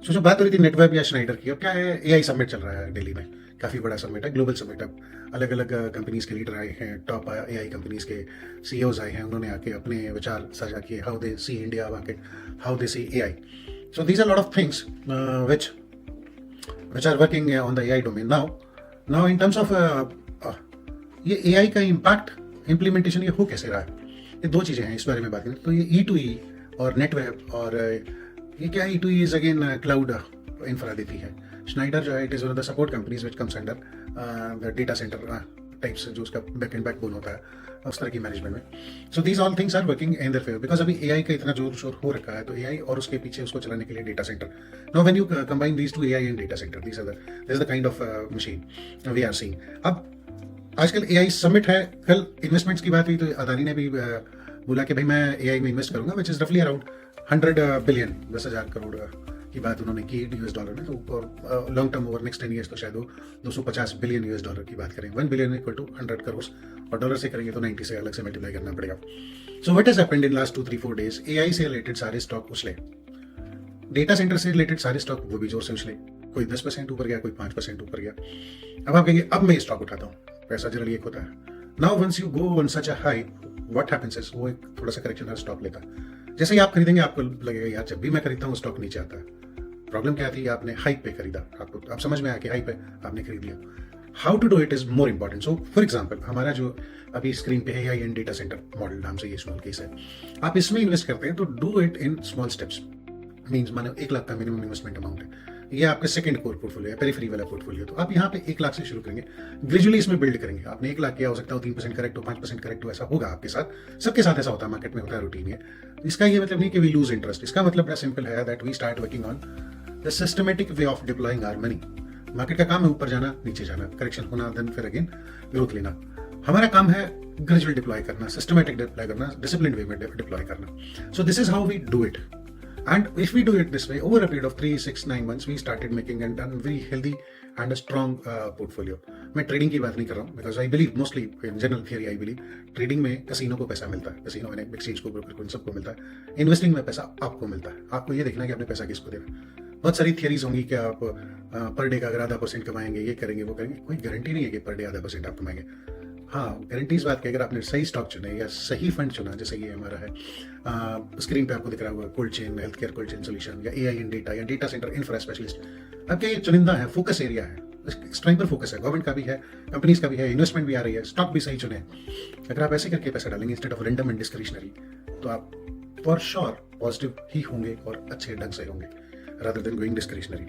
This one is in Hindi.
सो जो बात हो रही थी नेटवेब या श्नाइडर की, अब क्या है, एआई समिट चल रहा है दिल्ली में। काफ़ी बड़ा समिट है, ग्लोबल समिट है। अलग अलग कंपनीज के लीडर आए हैं, टॉप एआई कंपनीज के सीईओज आए हैं, उन्होंने आके अपने विचार साझा किए, how they see India market, how they see AI. So these are lot of things which are working on the AI domain now in terms of ये AI का इम्पैक्ट इम्प्लीमेंटेशन ये हो कैसे रहा है, ये दो चीज़ें हैं, इस बारे में बात करें तो ये E2E और नेटवेब और ये क्या है, E2E is again cloud infra देती है। श्नाइडर जो है it is one of the support companies which comes under the data centre types, जो उसका बैक एंड बैकबोन होता है उस तरह की मैनेजमेंट में। So these all things are working in their favour because अभी एआई का इतना जोर शोर हो रखा है, तो एआई और उसके पीछे उसको चलाने के लिए data centre. Now when you combine these two, AI and data centre, this is the kind of machine we are seeing. अब आजकल एआई समिट है, कल इन्वेस्टमेंट्स की बात हुई तो अदानी ने भी बोला कि भाई मैं एआई में इन्वेस्ट करूंगा, विच इज रफली अराउंड 100 बिलियन, 10,000 करोड़ की बात उन्होंने की यूएस डॉलर में। तो long term over next 10 years तो शायद वो 250 बिलियन यूएस डॉलर की बात करें। 1 बिलियन इक्वल टू 100 करोड़, और डॉलर से करेंगे तो 90 से अलग से मल्टीप्लाई करना पड़ेगा। So what has happened in last 2-3-4 days, AI से रिलेटेड सारे स्टॉक उछले, डेटा सेंटर से रिलेटेड सारे स्टॉक वो भी जोर से उछले, कोई 10% ऊपर गया, कोई 5% ऊपर गया। अब आप कहेंगे अब मैं स्टॉक उठाता हूँ, पैसा जनरली एक होता है। Now once you go on such a high, what happens is वो एक थोड़ा सा करेक्शन का स्टॉक लेता है। जैसे ही आप खरीदेंगे आपको लगेगा यार जब भी मैं खरीदता हूँ स्टॉक नीचे आता है। प्रॉब्लम क्या थी, आपने हाइप पे खरीदा, आपको आप समझ में आया कि हाइप पे आपने खरीद लिया। How to do it is more important. So for example हमारा जो अभी स्क्रीन पे है, AI and data centre model नाम से ये स्मॉल केस है, आप इसमें इन्वेस्ट करते हैं तो do it in small steps. Means माने 1 लाख का मिनिमम इन्वेस्टमेंट अमाउंट है, ये आपका सेकंड कोर पोर्टफोलियो है, पेरिफेरी वाला पोर्टफोलियो। तो आप यहाँ पे 1 लाख से शुरू करेंगे, ग्रेजुअली इसमें बिल्ड करेंगे। आपने 1 लाख किया, हो सकता है 3% करेक्ट हो, 5% करेक्ट हो, ऐसा होगा आपके साथ, सबके साथ ऐसा होता है, मार्केट में होता है, रूटीन है। इसका ये मतलब नहीं कि वी लूज इंटरेस्ट, इसका मतलब बड़ा सिंपल है that we start working on the systematic way of deploying our money. Market का काम है ऊपर जाना, नीचे जाना, करेक्शन होना, देन फिर अगेन ग्रोथ लेना। हमारा काम है ग्रेजुअल डिप्लॉय करना, सिस्टमेटिक डिप्लॉय करना, डिसिप्लिन वे में डिप्लॉय करना। So this is how we do it. And if we do it this way, over a period of 3, 6, 9 months, we started making and done very healthy and a strong portfolio. मैं ट्रेडिंग की बात नहीं कर रहा हूँ, because I believe mostly in general theory I believe trading में कसिनो को पैसा मिलता है, कसिनो में एक्सचेंज को, ब्रोकर को, इन सबको मिलता है। इन्वेस्टिंग में पैसा आपको मिलता है, आपको ये देखना है कि आपने पैसा किसको देना। बहुत सारी थियरीज होंगी कि आप पर डे का अगर 0.5% कमाएंगे, ये करेंगे, वो करेंगे, कोई गारंटी नहीं है कि पर डे 0.5% आप कमाएंगे। हाँ, गारंटी इस बात की, अगर आपने सही स्टॉक चुने या सही फंड चुना, जैसे ये हमारा है स्क्रीन पे आपको दिख रहा होगा, cold chain, health care cold chain solution, या एआई इन डेटा, या डेटा सेंटर इंफ्रा स्पेशलिस्ट। अब क्या ये चुनिंदा है, फोकस एरिया है, स्ट्राइक पर फोकस है, गवर्नमेंट का भी है, कंपनीज का भी है, इन्वेस्टमेंट भी आ रही है, स्टॉक भी सही चुने। अगर आप ऐसे करके पैसा डालेंगे instead of random and discretionary, तो आप फॉर श्योर पॉजिटिव ही होंगे और अच्छे ढंग से होंगे, रादर देन गोइंग डिस्क्रिशनरी।